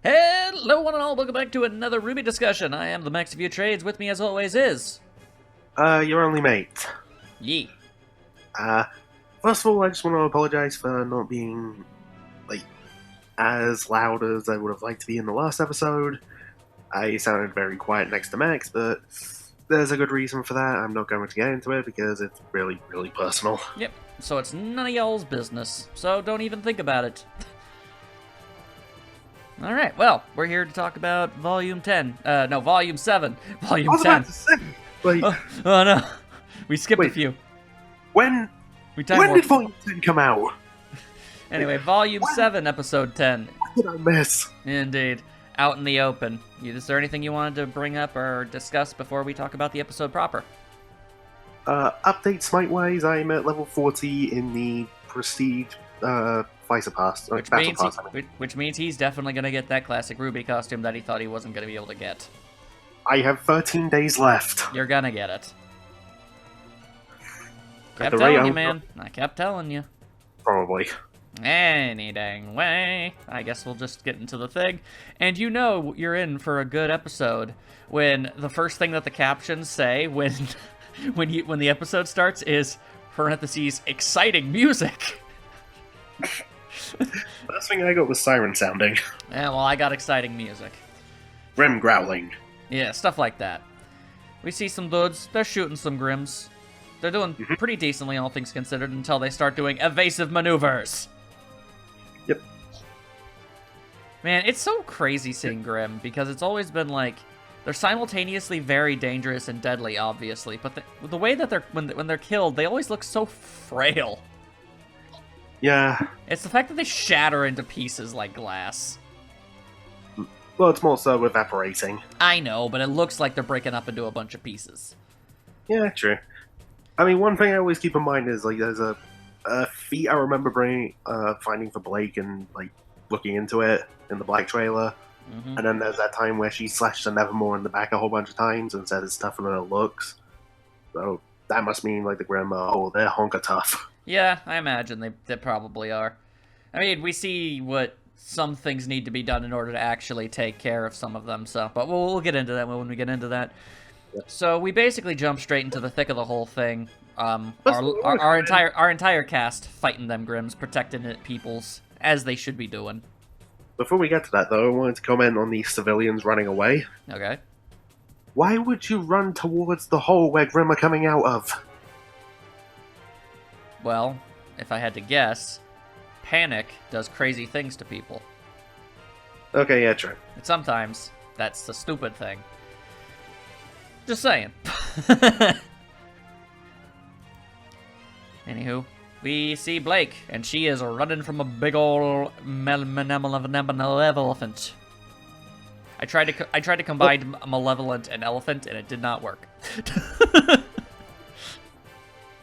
Hello, one and all. Welcome back to another RWBY discussion. I am the Max of your trades. With me, as always, is Your only mate. Yee. First of all, I just want to apologize for not being, like, as loud as I would have liked to be in the last episode. I sounded very quiet next to Max, but there's a good reason for that. I'm not going to get into it because it's really, really personal. Yep. So it's none of y'all's business. So don't even think about it. All right. Well, we're here to talk about Volume 10. No, Volume 7. Volume 10. I was about to say, like, oh no, we skipped a few. When did Volume 10 come out? Anyway, Volume 7, Episode 10. What did I miss? Indeed. Out in the open. Is there anything you wanted to bring up or discuss before we talk about the episode proper? Update smite-wise, I'm at level 40 in the Prestige Fighter Pass. Which means he's definitely going to get that classic RWBY costume that he thought he wasn't going to be able to get. I have 13 days left. You're going to get it. Kept telling you, man. I kept telling you. Probably. Any dang way. I guess we'll just get into the thing. And you know you're in for a good episode when the first thing that the captions say when when the episode starts is parentheses exciting music. Last thing I got was siren sounding. Yeah, well, I got exciting music. Grim growling. Yeah, stuff like that. We see some dudes. They're shooting some Grims. They're doing pretty decently, all things considered, until they start doing evasive maneuvers. Yep. Man, it's so crazy seeing Grim, because it's always been like, they're simultaneously very dangerous and deadly, obviously, but the way that when they're killed, they always look so frail. Yeah. It's the fact that they shatter into pieces like glass. Well, it's more so evaporating. I know, but it looks like they're breaking up into a bunch of pieces. Yeah, true. I mean, one thing I always keep in mind is, like, there's a feat I remember finding for Blake and, like, looking into it in the Black trailer. And then there's that time where she slashed the Nevermore in the back a whole bunch of times and said it's tougher than it looks. So that must mean, like, the Grim, they're honker tough. Yeah, I imagine they probably are. I mean, we see what some things need to be done in order to actually take care of some of them, so... But we'll get into that when we get into that. Yep. So we basically jump straight into the thick of the whole thing. Our entire cast fighting them Grims, protecting it peoples, as they should be doing. Before we get to that, though, I wanted to comment on the civilians running away. Okay. Why would you run towards the hole where Grim are coming out of? Well, if I had to guess, panic does crazy things to people. Okay, yeah, true. And sometimes, that's the stupid thing. Just saying. Anywho, we see Blake, and she is running from a big ol' malevolent. I tried to combine malevolent and elephant, and it did not work.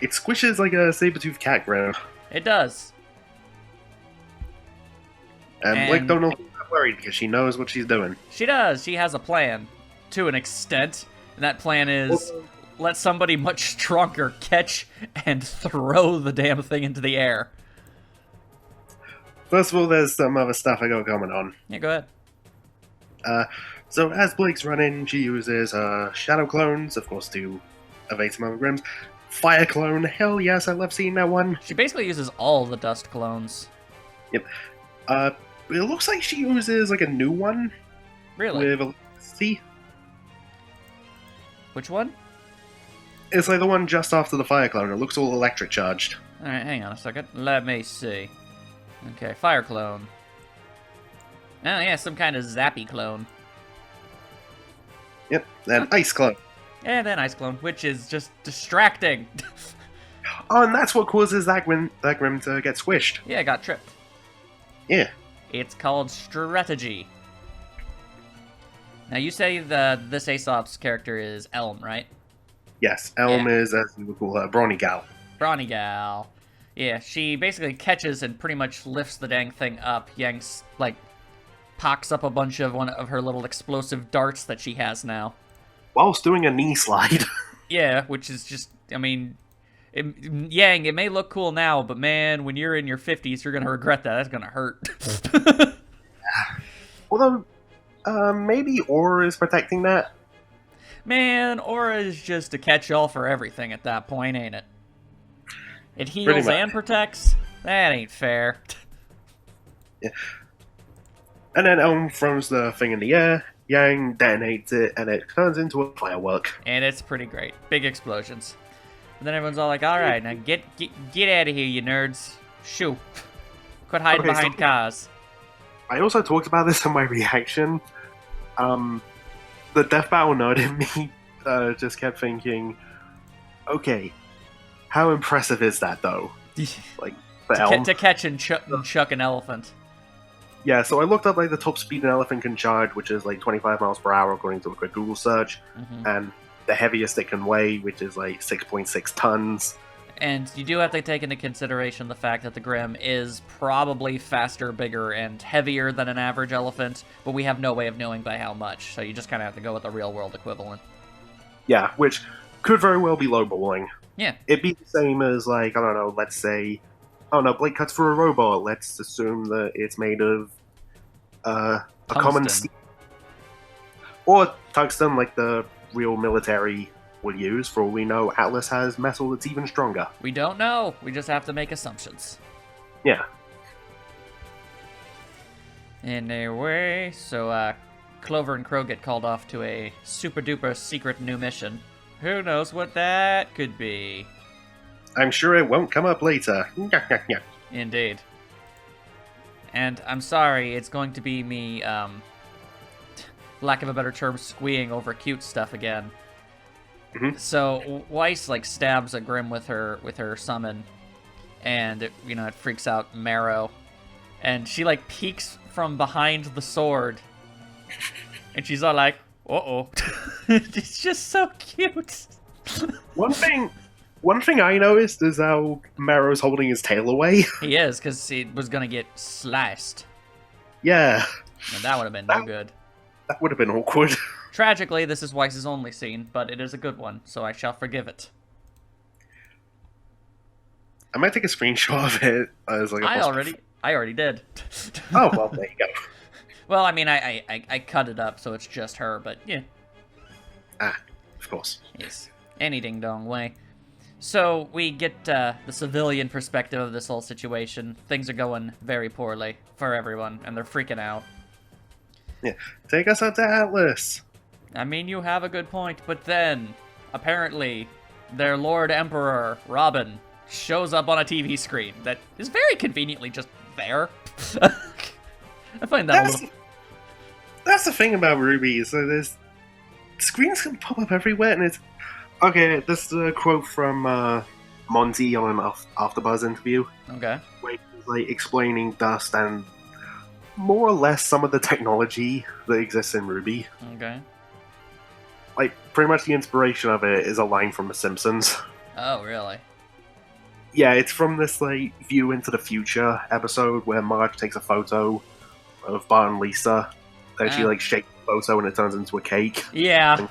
It squishes like a saber-toothed cat Grim. It does. And Blake don't know not worried because she knows what she's doing. She does. She has a plan, to an extent. And that plan is let somebody much stronger catch and throw the damn thing into the air. First of all, there's some other stuff I got to comment on. Yeah, go ahead. So as Blake's running, she uses shadow clones, of course, to evade some other Grims. Fire clone, hell yes, I love seeing that one. She basically uses all the dust clones. Yep. It looks like she uses like a new one. Really? With electricity. Which one? It's like the one just after the fire clone. It looks all electric charged. Alright, hang on a second. Let me see. Okay, fire clone. Oh yeah, some kind of zappy clone. Yep, then ice clone. And then ice clone, which is just distracting. Oh, and that's what causes that Grim to get squished. Yeah, it got tripped. Yeah. It's called strategy. Now, you say this Aesop's character is Elm, right? Yes, Elm is, as you would call her, Brawny Gal. Brawny Gal. Yeah, she basically catches and pretty much lifts the dang thing up, yanks, like, pocks up a bunch of one of her little explosive darts that she has now. Whilst doing a knee slide. Yeah, which is just, I mean, Yang, it may look cool now, but man, when you're in your 50s, you're going to regret that. That's going to hurt. Although, maybe Aura is protecting that. Man, Aura is just a catch-all for everything at that point, ain't it? It Pretty heals much. and protects? That ain't fair. Yeah. And then Elm throws the thing in the air, Yang detonates it, and it turns into a firework. And it's pretty great. Big explosions. And then everyone's all like, alright, now get out of here, you nerds. Shoo. Quit hiding behind cars. I also talked about this in my reaction. The Death Battle nerd in me just kept thinking, okay, how impressive is that, though? Like, the Elm. To catch and chuck an elephant. Yeah, so I looked up like the top speed an elephant can charge, which is like 25 miles per hour according to a quick Google search, and the heaviest it can weigh, which is like 6.6 tons. And you do have to take into consideration the fact that the Grim is probably faster, bigger, and heavier than an average elephant, but we have no way of knowing by how much, so you just kind of have to go with the real-world equivalent. Yeah, which could very well be lowballing. Yeah. It'd be the same as, like, I don't know, let's say, oh no, blade cuts for a robot. Let's assume that it's made of a common steel. Or tungsten, like the real military would use. For all we know, Atlas has metal that's even stronger. We don't know. We just have to make assumptions. Yeah. Anyway, so Clover and Crow get called off to a super-duper secret new mission. Who knows what that could be? I'm sure it won't come up later. Indeed. And I'm sorry, it's going to be me, lack of a better term, squeeing over cute stuff again. So Weiss like stabs a Grim with her summon, and it freaks out Marrow, and she like peeks from behind the sword, and she's all like, "Uh-oh." It's just so cute. One thing I noticed is how Marrow's holding his tail away. He is, because he was gonna get sliced. Yeah. And that would have been no good. That would have been awkward. Tragically, this is Weiss's only scene, but it is a good one, so I shall forgive it. I might take a screenshot of it as like a I already did. Oh, well, there you go. Well, I mean, I cut it up, so it's just her, but yeah. Ah, of course. Yes. Any ding-dong way. So, we get the civilian perspective of this whole situation. Things are going very poorly for everyone, and they're freaking out. Yeah, take us out to Atlas. I mean, you have a good point, but then, apparently, their Lord Emperor, Robin, shows up on a TV screen that is very conveniently just there. I find that a little... That's the thing about RWBY, so there's... Screens can pop up everywhere, and it's... Okay, this is a quote from Monty on an AfterBuzz interview. Okay. Where he's like explaining Dust and more or less some of the technology that exists in RWBY. Okay. Like, pretty much the inspiration of it is a line from The Simpsons. Oh, really? Yeah, it's from this, like, View into the Future episode where Marge takes a photo of Bart and Lisa. Then she, like, shakes the photo and it turns into a cake. Yeah. And,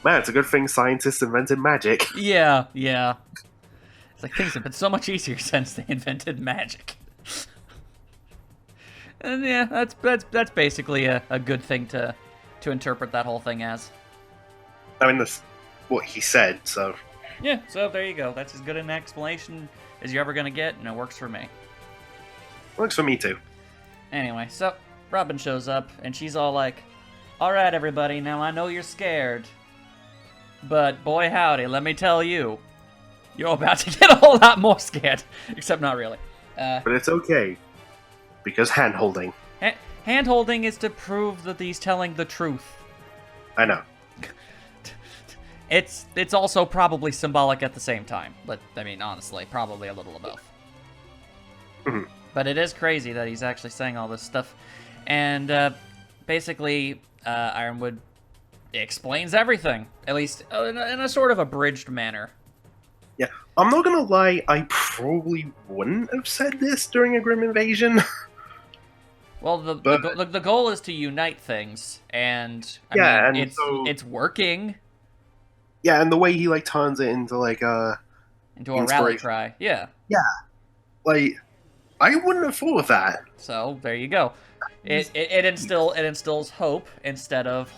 man, it's a good thing scientists invented magic. Yeah. It's like, things have been so much easier since they invented magic. And yeah, that's basically a good thing to interpret that whole thing as. I mean, that's what he said, so... Yeah, so there you go. That's as good an explanation as you're ever gonna get, and it works for me. Works for me, too. Anyway, so Robin shows up, and she's all like, "Alright, everybody, now I know you're scared. But boy howdy, let me tell you, you're about to get a whole lot more scared." Except not really. But it's okay. Because hand-holding. Hand-holding is to prove that he's telling the truth. I know. It's also probably symbolic at the same time. But, I mean, honestly, probably a little of both. Mm-hmm. But it is crazy that he's actually saying all this stuff. And, basically, Ironwood explains everything. At least in a sort of abridged manner. Yeah, I'm not gonna lie, I probably wouldn't have said this during a Grim Invasion. Well, the goal is to unite things, and I mean, it's working. Yeah, and the way he like turns it into like into a rally cry. Yeah. Yeah. Like I wouldn't have thought of that. So there you go. It instills hope instead of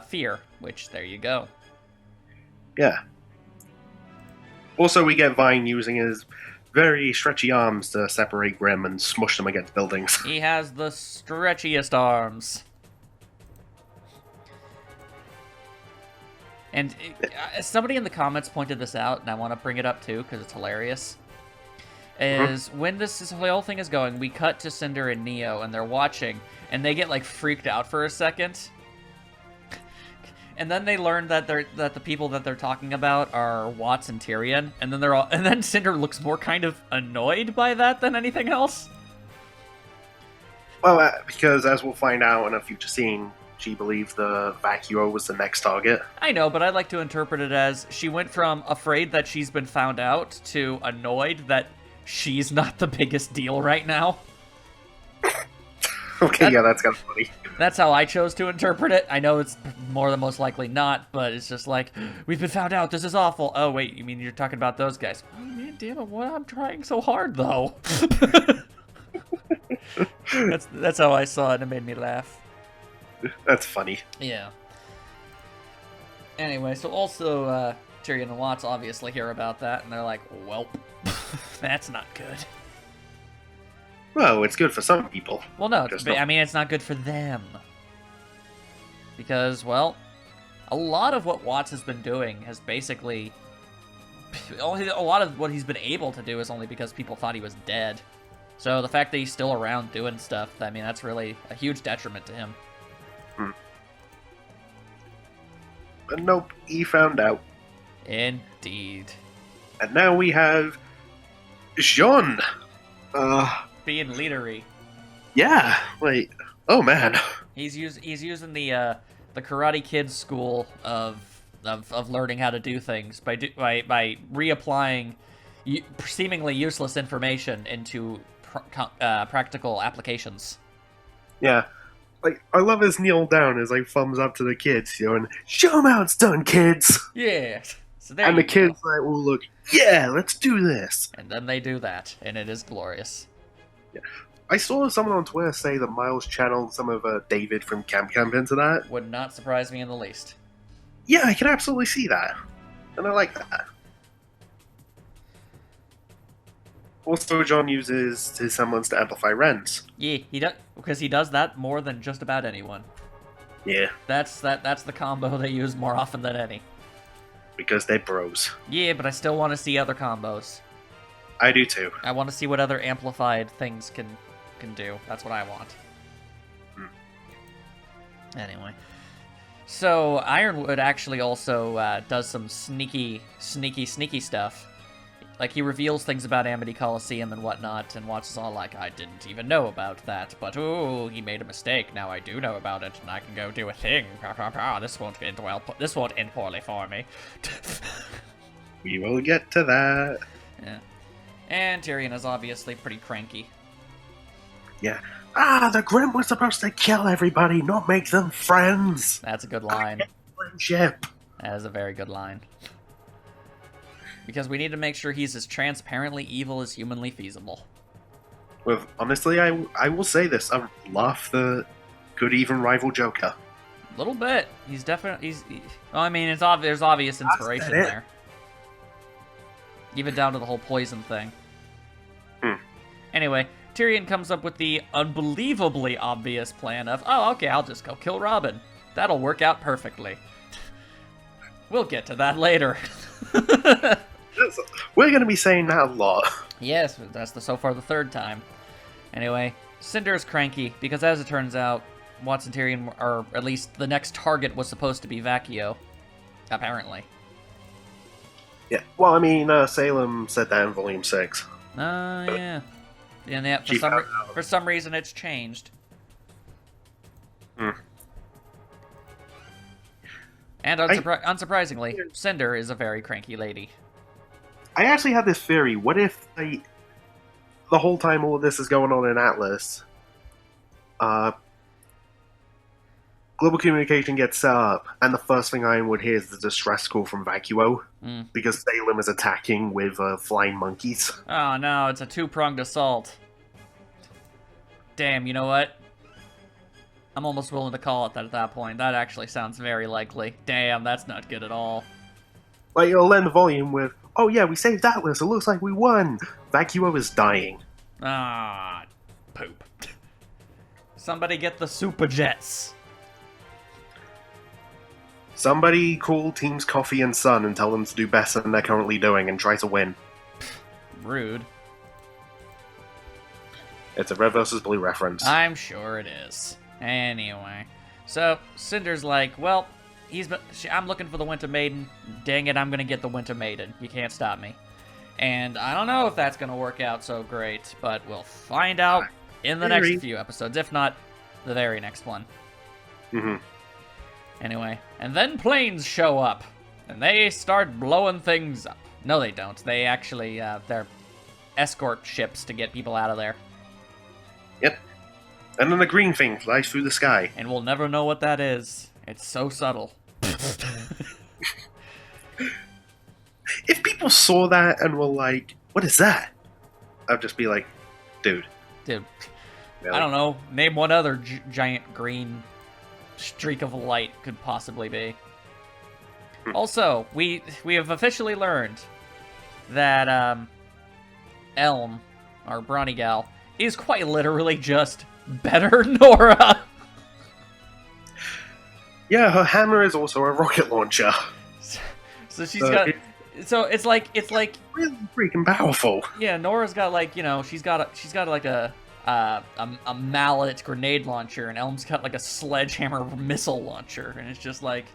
fear. Which there you go. Yeah. Also, we get Vine using his very stretchy arms to separate Grim and smush them against buildings. He has the stretchiest arms. And somebody in the comments pointed this out, and I want to bring it up too because it's hilarious. When this whole thing is going, we cut to Cinder and Neo, and they're watching, and they get like freaked out for a second, and then they learn that the people that they're talking about are Watts and Tyrion, and then Cinder looks more kind of annoyed by that than anything else. Well, because as we'll find out in a future scene, she believed the Vacuo was the next target. I know, but I'd like to interpret it as she went from afraid that she's been found out to annoyed that she's not the biggest deal right now. Okay, yeah, that's kind of funny. That's how I chose to interpret it. I know it's more than most likely not, but it's just like, we've been found out, this is awful. Oh, wait, you mean you're talking about those guys? Oh, man, damn it, what? I'm trying so hard, though. That's how I saw it, and it made me laugh. That's funny. Yeah. Anyway, so also, Tyrion and Watts obviously hear about that, and they're like, welp, that's not good. Well, it's good for some people. Well, no, I mean, it's not good for them. Because, well, a lot of what Watts has been doing has basically... A lot of what he's been able to do is only because people thought he was dead. So the fact that he's still around doing stuff, I mean, that's really a huge detriment to him. But nope, he found out. Indeed. And now we have... Jean! Being leadery. Yeah, like, oh man. He's using the Karate Kid school of learning how to do things by reapplying seemingly useless information into practical applications. Yeah, like I love his kneel down, his like thumbs up to the kids, and show them how it's done, kids. Yeah. So and the kids like, well, look, yeah, let's do this. And then they do that, and it is glorious. Yeah. I saw someone on Twitter say that Miles channeled some of David from Camp into that. Would not surprise me in the least. Yeah, I can absolutely see that. And I like that. Also, John uses his semblance to amplify Ren's. Yeah, he does, because he does that more than just about anyone. Yeah. That's the combo they use more often than any. Because they're bros. Yeah, but I still want to see other combos. I do too. I want to see what other amplified things can do. That's what I want. Anyway. So, Ironwood actually also does some sneaky stuff. Like, he reveals things about Amity Coliseum and whatnot, and Watts is all like, I didn't even know about that, but ooh, he made a mistake. Now I do know about it, and I can go do a thing. This won't end well. This won't end poorly for me. We will get to that. Yeah. And Tyrion is obviously pretty cranky. Yeah. The Grim was supposed to kill everybody, not make them friends. That's a good line. Friendship. That is a very good line. Because we need to make sure he's as transparently evil as humanly feasible. Well, honestly, I will say this. I love the good even rival Joker. A little bit. He's definitely... well, I mean, there's obvious inspiration there. Even down to the whole poison thing. Anyway, Tyrion comes up with the unbelievably obvious plan of, oh, okay, I'll just go kill Robin. That'll work out perfectly. We'll get to that later. We're going to be saying that a lot. Yes, that's so far the third time. Anyway, Cinder is cranky because, as it turns out, Watts and Tyrion, or at least the next target was supposed to be Vacuo. Apparently. Yeah, well, I mean, Salem said that in Volume 6. Yeah. Yeah, for some reason it's changed. And unsurprisingly, Cinder is a very cranky lady. I actually had this theory. What if the whole time all of this is going on in Atlas, global communication gets set up, and the first thing Ironwood hears is the distress call from Vacuo, because Salem is attacking with flying monkeys. Oh no, it's a two-pronged assault. damn, you know what? I'm almost willing to call it that at that point. That actually sounds very likely. Damn, that's not good at all. Like, it'll end the volume with, oh yeah, we saved Atlas, it looks like we won! Vacuo is dying. Ah, poop. Somebody get the super jets. Somebody call Teams Coffee and Sun and tell them to do better than they're currently doing and try to win. Rude. It's a Red vs. Blue reference. I'm sure it is. Anyway, so Cinder's like, well, I'm looking for the Winter Maiden. Dang it, I'm gonna get the Winter Maiden. You can't stop me. And I don't know if that's gonna work out so great, but we'll find out in the next few episodes. If not, the very next one. Mm-hmm. Anyway, and then planes show up, and they start blowing things up. No, they don't. They actually, they're escort ships to get people out of there. Yep. And then the green thing flies through the sky. And we'll never know what that is. It's so subtle. If people saw that and were like, what is that? I'd just be like, dude. Dude. Really? I don't know. Name what other giant green streak of light could possibly be. Also, we have officially learned that Elm, our brawny gal, is quite literally just better Nora. Yeah, her hammer is also a rocket launcher. So she's got. So it's like really freaking powerful. Yeah, Nora's got like, you know, she's got like a mallet grenade launcher, and Elm's got like a sledgehammer missile launcher, and it's just like,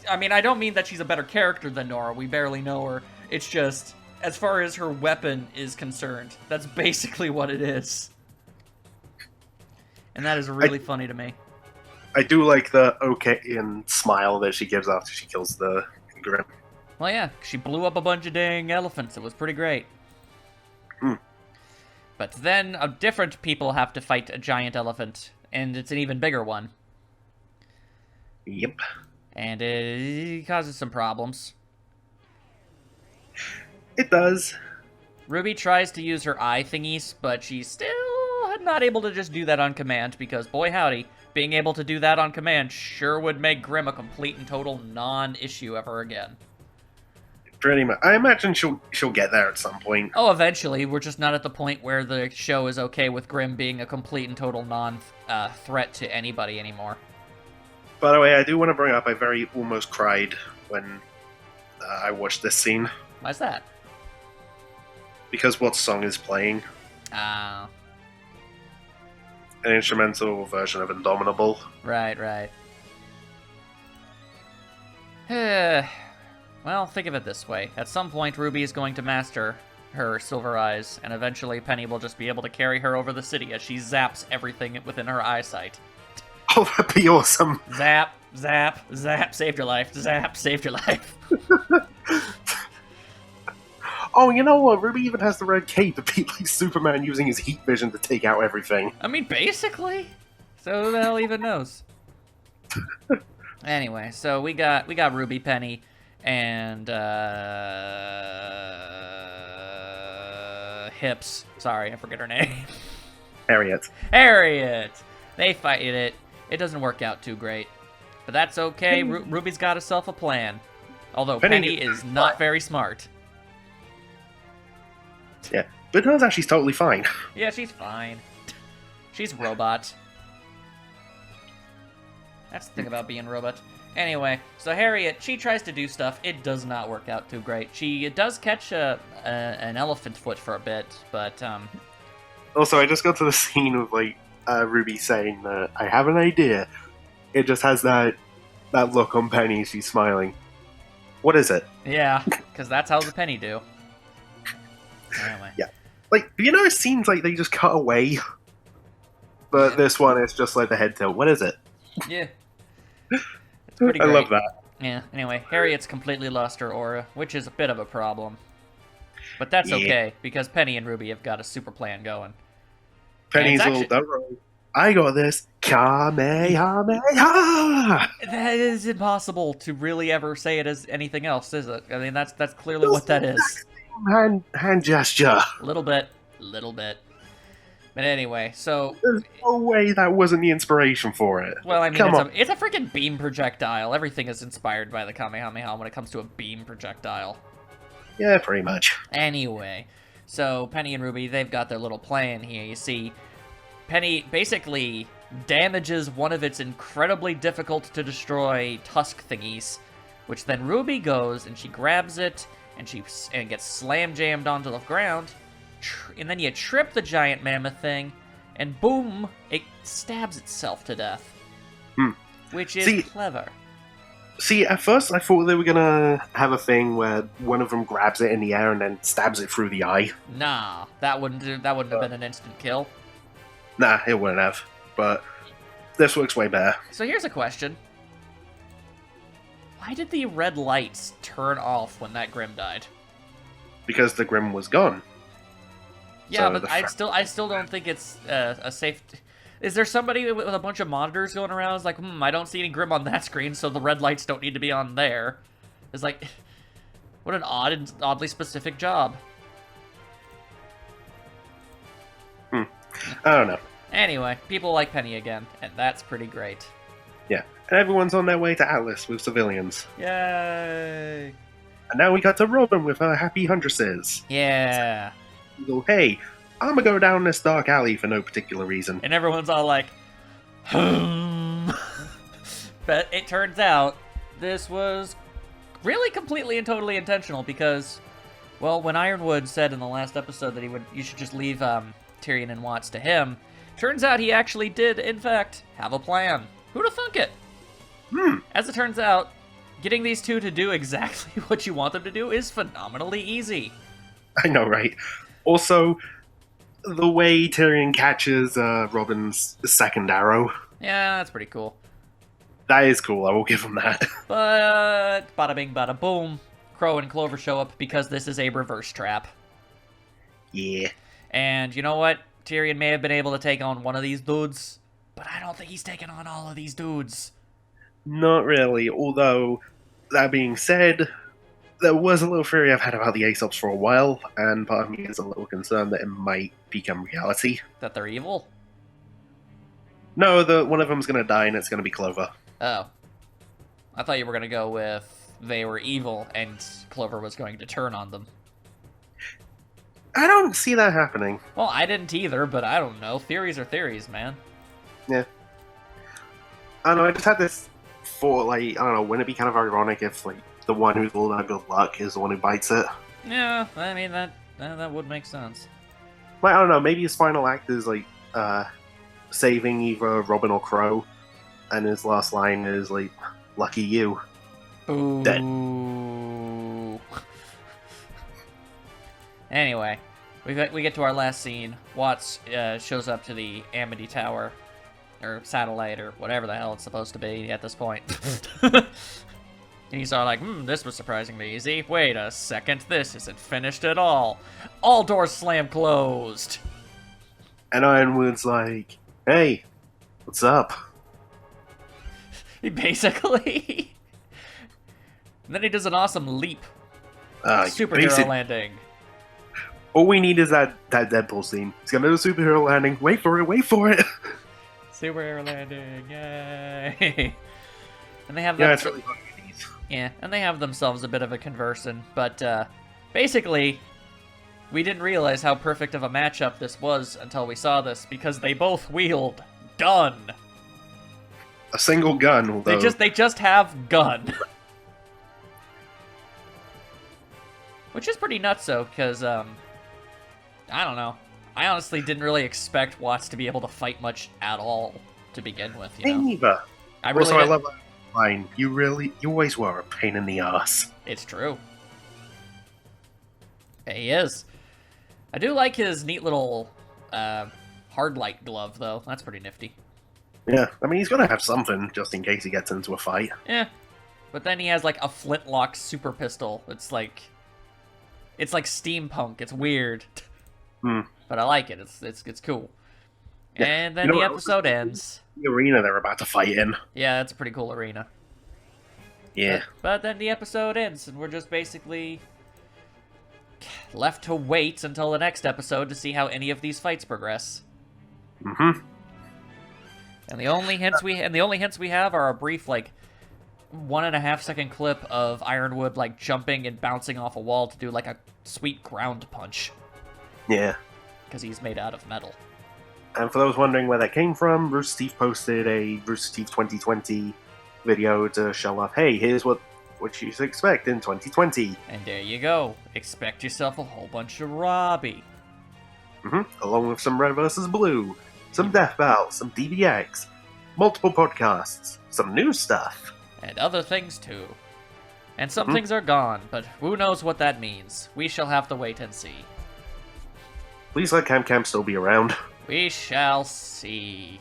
I mean, I don't mean that she's a better character than Nora. We barely know her. It's just, as far as her weapon is concerned, that's basically what it is. And that is really funny to me. I do like the okay and smile that she gives after she kills the Grim. Well, yeah, she blew up a bunch of dang elephants. It was pretty great. But then different people have to fight a giant elephant, and it's an even bigger one. Yep. And it causes some problems. It does. RWBY tries to use her eye thingies, but she's still not able to just do that on command, because boy howdy, being able to do that on command sure would make Grim a complete and total non-issue ever again. Pretty much. I imagine she'll get there at some point. Oh, eventually. We're just not at the point where the show is okay with Grim being a complete and total non-threat to anybody anymore. By the way, I do want to bring up, I very almost cried when I watched this scene. Why's that? Because what song is playing? Ah. An instrumental version of Indomitable. Right. Well, think of it this way. At some point, RWBY is going to master her silver eyes, and eventually Penny will just be able to carry her over the city as she zaps everything within her eyesight. Oh, that'd be awesome. Zap, zap, zap, saved your life. Zap, saved your life. Oh, you know what? RWBY even has the red cape to beat like Superman using his heat vision to take out everything. I mean, basically. So who the hell even knows? Anyway, so we got RWBY, Penny, and Hips. Sorry, I forget her name. Harriet. They fight it. It doesn't work out too great. But that's okay. RWBY's got herself a plan. Although Penny is not very smart. Yeah, but it turns out she's totally fine. Yeah, she's fine. She's robot. That's the thing about being robot. Anyway, so Harriet, she tries to do stuff. It does not work out too great. She does catch an elephant foot for a bit, but Also, I just got to the scene of like RWBY saying that I have an idea. It just has that look on Penny. She's smiling. What is it? Yeah, because that's how the Penny do. Anyway. Yeah, like you know, it seems like they just cut away, but this one is just like the head tilt. What is it? Yeah. It's pretty great. I love that. Yeah, anyway, Harriet's completely lost her aura, which is a bit of a problem. But that's okay, because Penny and RWBY have got a super plan going. Penny's all, I got this. Kamehameha! That is impossible to really ever say it as anything else, is it? I mean, that's clearly what that is. Hand gesture. Little bit. But anyway, so There's no way that wasn't the inspiration for it. well, I mean, Come on. it's a freaking beam projectile. Everything is inspired by the Kamehameha when it comes to a beam projectile. Yeah, pretty much. Anyway, so Penny and Ruby, they've got their little plan here. You see, Penny basically damages one of its incredibly difficult to destroy tusk thingies, which then Ruby goes and she grabs it and it gets slam jammed onto the ground, and then you trip the giant mammoth thing, and boom, it stabs itself to death, which is clever. See, at first I thought they were gonna have a thing where one of them grabs it in the air and then stabs it through the eye. Nah, that wouldn't have been an instant kill. Nah, it wouldn't have. But this works way better. So here's a question. Why did the red lights turn off when that Grim died? Because the Grim was gone. Yeah, So but I still don't think it's a safe... Is there somebody with a bunch of monitors going around? It's like, I don't see any Grim on that screen, so the red lights don't need to be on there. It's like, what an oddly specific job. I don't know. Anyway, people like Penny again, and that's pretty great. Yeah, and everyone's on their way to Atlas with civilians. Yay! And now we got to Robin with her happy huntresses. Yeah. We go, hey, I'm gonna go down this dark alley for no particular reason. And everyone's all like, But it turns out this was really completely and totally intentional because, well, when Ironwood said in the last episode that you should just leave Tyrion and Watts to him, turns out he actually did, in fact, have a plan. Who'da thunk it? As it turns out, getting these two to do exactly what you want them to do is phenomenally easy. I know, right? Also, the way Tyrion catches Robin's second arrow. Yeah, that's pretty cool. That is cool, I will give him that. But, bada bing, bada boom, Crow and Clover show up because this is a reverse trap. Yeah. And you know what? Tyrion may have been able to take on one of these dudes, but I don't think he's taking on all of these dudes. Not really, although, that being said, there was a little theory I've had about the Aesops for a while, and part of me is a little concerned that it might become reality. That they're evil? No, one of them's gonna die and it's gonna be Clover. Oh. I thought you were going to go with they were evil and Clover was going to turn on them. I don't see that happening. Well, I didn't either, but I don't know. Theories are theories, man. Yeah. I don't know, I just had this thought, like, I don't know, wouldn't it be kind of ironic if, like, the one who's all that good luck is the one who bites it? Yeah, I mean, that would make sense. Like, I don't know, maybe his final act is, like, saving either Robin or Crow, and his last line is, like, lucky you. Ooh. Dead. Anyway, we get to our last scene. Watts shows up to the Amity Tower, or satellite, or whatever the hell it's supposed to be at this point. And he's all like, this was surprisingly easy. Wait a second, this isn't finished at all. All doors slam closed. And Ironwood's like, hey, what's up? Basically. And then he does an awesome leap. Superhero landing. All we need is that Deadpool scene. He's gonna do a superhero landing. Wait for it, wait for it. Superhero landing, yay! And they have yeah, it's really fun. Yeah, and they have themselves a bit of a conversing, but basically, we didn't realize how perfect of a matchup this was until we saw this, because they both wield gun. A single gun, although... They just have gun. Which is pretty nuts, though, because, I don't know. I honestly didn't really expect Watts to be able to fight much at all to begin with, you know? Me neither. I love that line. You always were a pain in the ass. It's true. He is. I do like his neat little hard light glove, though. That's pretty nifty. Yeah, I mean, he's gonna have something, just in case he gets into a fight. Yeah. But then he has, like, a flintlock super pistol. It's like steampunk. It's weird. But I like it. It's cool. Yeah. And then the episode ends. The arena they're about to fight in. Yeah, that's a pretty cool arena. Yeah. But then the episode ends, and we're just basically left to wait until the next episode to see how any of these fights progress. Mm-hmm. And the only hints we have are a brief, like, 1.5-second clip of Ironwood, like, jumping and bouncing off a wall to do, like, a sweet ground punch. Yeah. Because he's made out of metal. And for those wondering where that came from, Rooster Teeth posted a Rooster Teeth 2020 video to show off, hey, here's what you should expect in 2020. And there you go. Expect yourself a whole bunch of RWBY. Along with some Red vs. Blue, some Death Battle, some DBX, multiple podcasts, some new stuff. And other things too. And some things are gone, but who knows what that means. We shall have to wait and see. Please let Cam still be around. We shall see.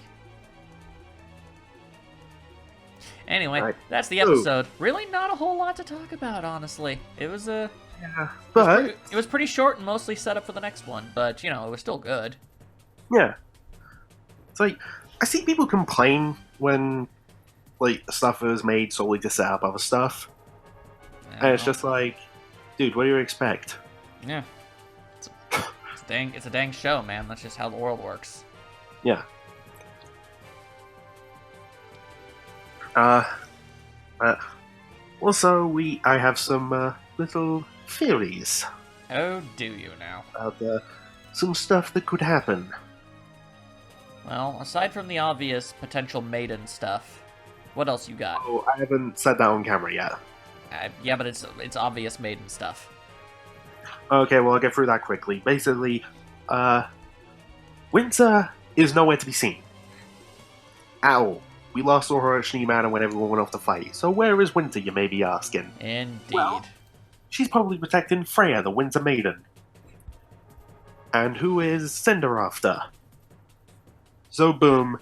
Anyway, that's the episode. Really not a whole lot to talk about, honestly. It was a... Yeah, but... It was pretty short and mostly set up for the next one, but, you know, it was still good. Yeah. It's like, I see people complain when, like, stuff is made solely to set up other stuff. And it's just like, dude, what do you expect? Yeah. It's a dang show, man. That's just how the world works. Yeah. Also, I have some little theories. Oh, do you now? About some stuff that could happen. Well, aside from the obvious potential maiden stuff, what else you got? Oh, I haven't said that on camera yet. Yeah, but it's obvious maiden stuff. Okay, well, I'll get through that quickly. Basically, Winter is nowhere to be seen. At all. We last saw her at Schneemanor when everyone went off to fight. So where is Winter, you may be asking? Indeed. Well, she's probably protecting Freya, the Winter Maiden. And who is Cinder after? So boom,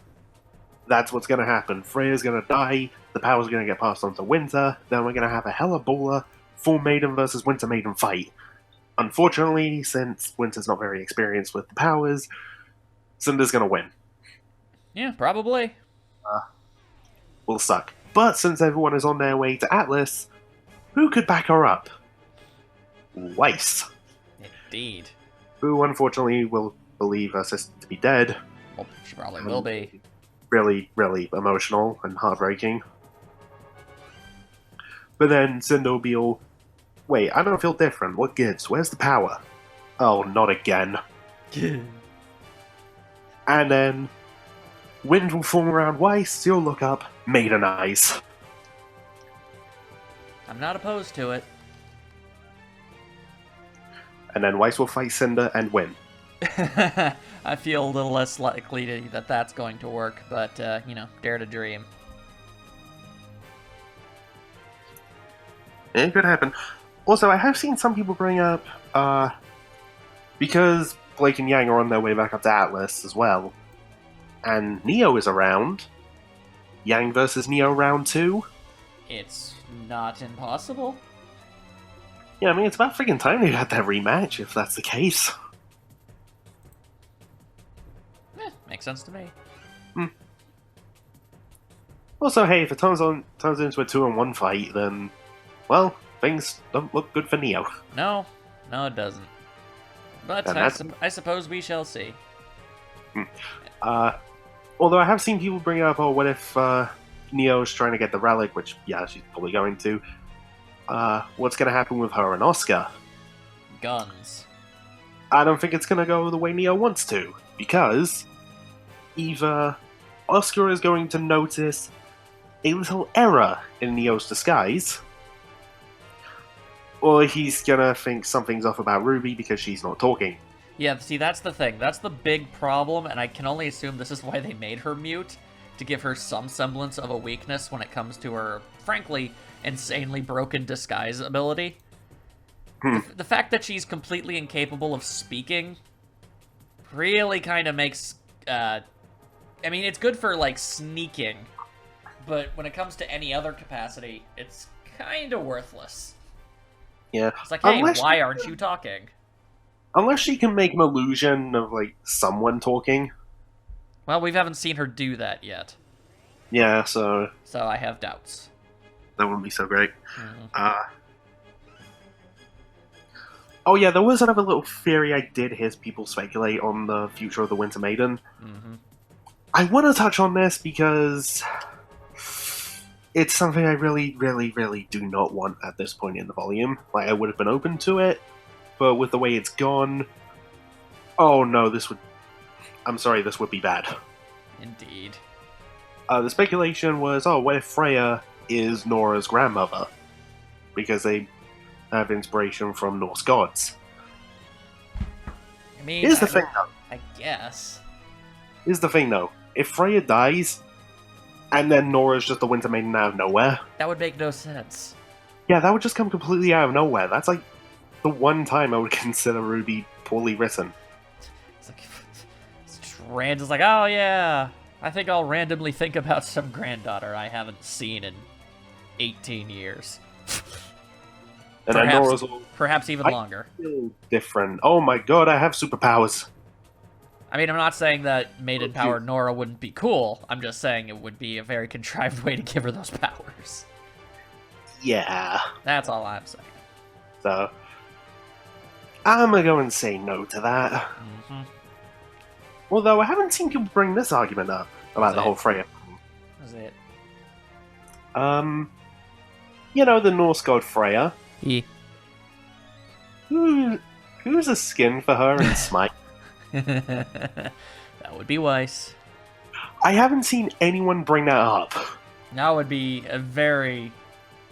that's what's gonna happen. Freya's gonna die, the power's gonna get passed on to Winter, then we're gonna have a hella baller full Maiden versus Winter Maiden fight. Unfortunately, since Winter's not very experienced with the powers, Cinder's gonna win. Yeah, probably. Will suck. But since everyone is on their way to Atlas, who could back her up? Weiss. Indeed. Who unfortunately will believe her sister to be dead. Well, she probably will be. Really, really emotional and heartbreaking. But then Cinder will be all, wait, I don't feel different. What gives? Where's the power? Oh, not again. And then wind will form around Weiss, you'll look up, Maiden Eyes. I'm not opposed to it. And then Weiss will fight Cinder and win. I feel a little less likely that that's going to work, but, you know, dare to dream. It could happen. Also, I have seen some people bring up, because Blake and Yang are on their way back up to Atlas as well, and Neo is around, Yang versus Neo round 2? It's not impossible. Yeah, I mean, it's about freaking time they had that rematch, if that's the case. Makes sense to me. Also, hey, if it turns into a 2-on-1 fight, then, well, things don't look good for Neo. No, it doesn't. But I suppose we shall see. Although I have seen people bring up, oh, what if Neo's trying to get the relic, which, yeah, she's probably going to. What's going to happen with her and Oscar? Guns. I don't think it's going to go the way Neo wants to, because either Oscar is going to notice a little error in Neo's disguise, or he's going to think something's off about RWBY because she's not talking. Yeah, see, that's the thing. That's the big problem, and I can only assume this is why they made her mute, to give her some semblance of a weakness when it comes to her, frankly, insanely broken disguise ability. The fact that she's completely incapable of speaking really kind of makes... I mean, it's good for, like, sneaking, but when it comes to any other capacity, it's kind of worthless. Yeah. It's like, hey, why aren't you talking? Unless she can make an illusion of, like, someone talking. Well, we haven't seen her do that yet. Yeah, so... So I have doubts. That wouldn't be so great. Oh yeah, there was another little theory I did hear people speculate on the future of the Winter Maiden. I want to touch on this because it's something I really, really, really do not want at this point in the volume. Like, I would have been open to it, but with the way it's gone, oh no, this would... I'm sorry, this would be bad. Indeed. The speculation was, oh, what if Freya is Nora's grandmother? Because they have inspiration from Norse gods. I mean, Here's the thing, though. I guess. Here's the thing, though. If Freya dies, and then Nora's just the Winter Maiden out of nowhere... That would make no sense. Yeah, that would just come completely out of nowhere. That's like the one time I would consider RWBY poorly written. It's like... Rand is like, oh yeah, I think I'll randomly think about some granddaughter I haven't seen in 18 years. And then Nora's all... Perhaps even longer. I feel different. Oh my god, I have superpowers. I mean, I'm not saying that maiden-powered Nora wouldn't be cool. I'm just saying it would be a very contrived way to give her those powers. Yeah. That's all I'm saying. So, I'm gonna go and say no to that. Mm-hmm. Although, I haven't seen people bring this argument up about the whole Freya thing. That's it. You know, the Norse god Freya. Yeah. Who's a skin for her in Smite? That would be Weiss. I haven't seen anyone bring that up. That would be a very,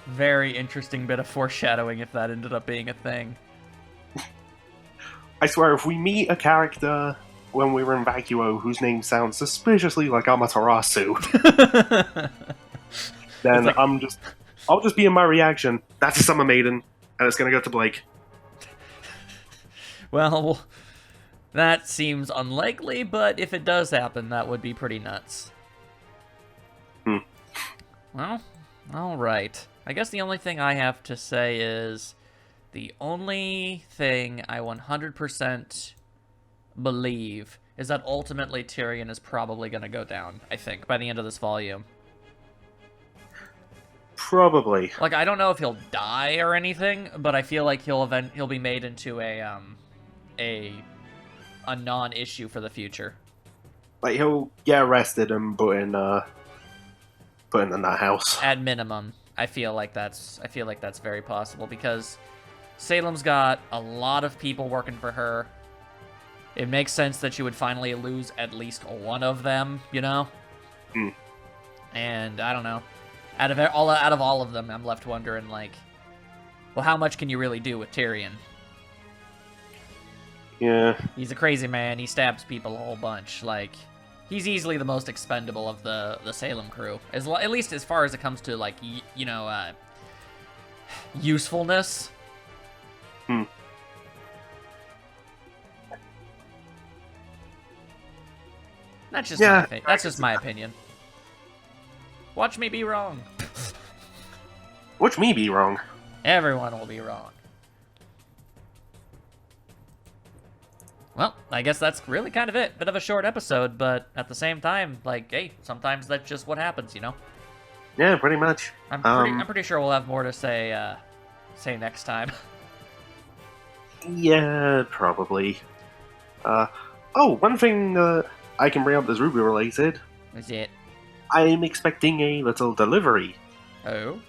very interesting bit of foreshadowing if that ended up being a thing. I swear, if we meet a character when we were in Vacuo whose name sounds suspiciously like Amaterasu, then like... I'll just be in my reaction. That's a Summer Maiden, and it's gonna go to Blake. Well, that seems unlikely, but if it does happen, that would be pretty nuts. Well, alright. I guess the only thing I have to say is the only thing I 100% believe is that ultimately Tyrion is probably going to go down, I think, by the end of this volume. Probably. Like, I don't know if he'll die or anything, but I feel like he'll be made into a non-issue for the future. Like, he'll get arrested and put in that house. At minimum, I feel like that's very possible because Salem's got a lot of people working for her. It makes sense that she would finally lose at least one of them, you know? And I don't know. Out of all of them, I'm left wondering, like, well, how much can you really do with Tyrion? Yeah. He's a crazy man. He stabs people a whole bunch. Like, he's easily the most expendable of the Salem crew. At least as far as it comes to, like, usefulness. That's just my opinion. That's just my opinion. Watch me be wrong. Watch me be wrong. Everyone will be wrong. Well, I guess that's really kind of it. Bit of a short episode, but at the same time, like, hey, sometimes that's just what happens, you know? Yeah, pretty much. I'm pretty sure we'll have more to say next time. Yeah, probably. One thing I can bring up that's RWBY related. Is it? I'm expecting a little delivery. Oh?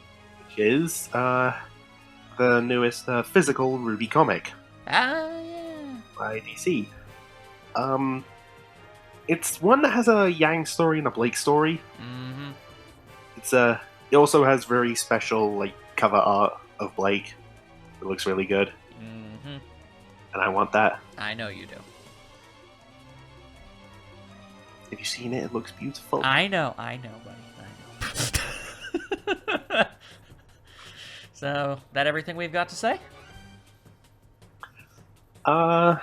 Which is the newest physical RWBY comic. Ah, yeah. By DC. It's one that has a Yang story and a Blake story. Mm-hmm. It also has very special, like, cover art of Blake. It looks really good. Mm-hmm. And I want that. I know you do. Have you seen it? It looks beautiful. I know, buddy. I know. So, that everything we've got to say? I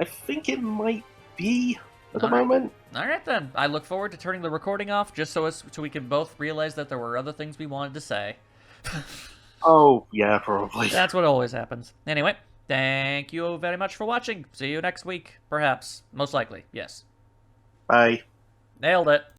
think it might be at the moment. Alright then. I look forward to turning the recording off just so we can both realize that there were other things we wanted to say. Oh, yeah, probably. That's what always happens. Anyway, thank you very much for watching. See you next week, perhaps. Most likely, yes. Bye. Nailed it.